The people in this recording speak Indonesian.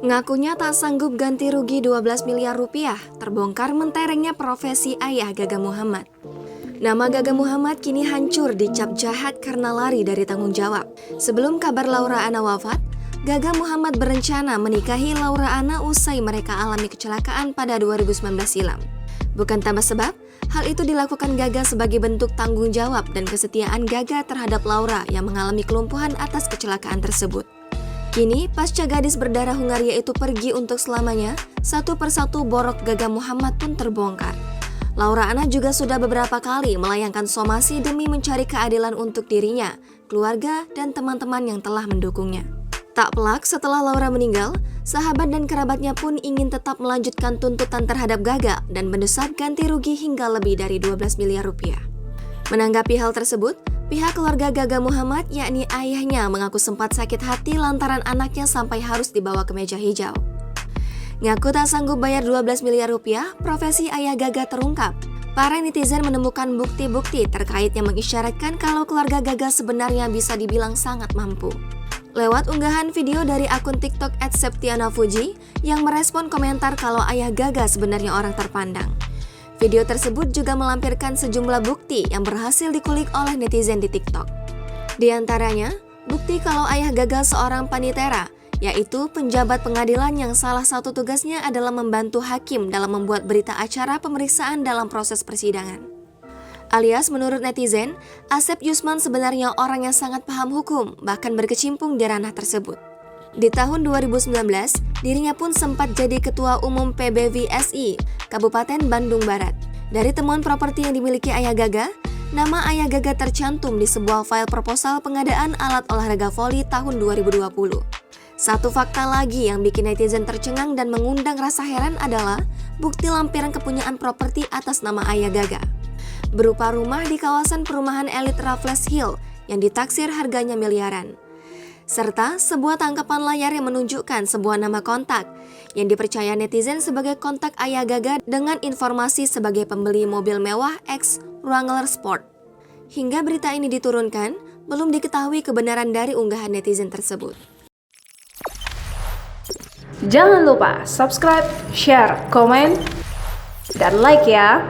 Ngakunya tak sanggup ganti rugi 12 miliar rupiah, terbongkar menterengnya profesi ayah Gaga Muhammad. Nama Gaga Muhammad kini hancur dicap jahat karena lari dari tanggung jawab. Sebelum kabar Laura Anna wafat, Gaga Muhammad berencana menikahi Laura Anna usai mereka alami kecelakaan pada 2019 silam. Bukan tanpa sebab, hal itu dilakukan Gaga sebagai bentuk tanggung jawab dan kesetiaan Gaga terhadap Laura yang mengalami kelumpuhan atas kecelakaan tersebut. Kini, pasca gadis berdarah Hungaria itu pergi untuk selamanya, satu persatu borok Gaga Muhammad pun terbongkar. Laura Anna juga sudah beberapa kali melayangkan somasi demi mencari keadilan untuk dirinya, keluarga, dan teman-teman yang telah mendukungnya. Tak pelak setelah Laura meninggal, sahabat dan kerabatnya pun ingin tetap melanjutkan tuntutan terhadap Gaga dan mendesak ganti rugi hingga lebih dari 12 miliar rupiah. Menanggapi hal tersebut, pihak keluarga Gaga Muhammad yakni ayahnya mengaku sempat sakit hati lantaran anaknya sampai harus dibawa ke meja hijau. Ngaku tak sanggup bayar 12 miliar rupiah, profesi ayah Gaga terungkap. Para netizen menemukan bukti-bukti terkait yang mengisyaratkan kalau keluarga Gaga sebenarnya bisa dibilang sangat mampu. Lewat unggahan video dari akun TikTok @septianafuji yang merespon komentar kalau ayah Gaga sebenarnya orang terpandang. Video tersebut juga melampirkan sejumlah bukti yang berhasil dikulik oleh netizen di TikTok. Di antaranya, bukti kalau ayah Gaga seorang panitera, yaitu penjabat pengadilan yang salah satu tugasnya adalah membantu hakim dalam membuat berita acara pemeriksaan dalam proses persidangan. Alias menurut netizen, Asep Yusman sebenarnya orang yang sangat paham hukum, bahkan berkecimpung di ranah tersebut. Di tahun 2019, dirinya pun sempat jadi Ketua Umum PBVSI, Kabupaten Bandung Barat. Dari temuan properti yang dimiliki ayah Gaga, nama ayah Gaga tercantum di sebuah file proposal pengadaan alat olahraga voli tahun 2020. Satu fakta lagi yang bikin netizen tercengang dan mengundang rasa heran adalah bukti lampiran kepunyaan properti atas nama ayah Gaga. Berupa rumah di kawasan perumahan elit Raffles Hill yang ditaksir harganya miliaran. Serta sebuah tangkapan layar yang menunjukkan sebuah nama kontak yang dipercaya netizen sebagai kontak ayah Gaga dengan informasi sebagai pembeli mobil mewah X Wrangler Sport. Hingga berita ini diturunkan, belum diketahui kebenaran dari unggahan netizen tersebut. Jangan lupa subscribe, share, komen, dan like ya!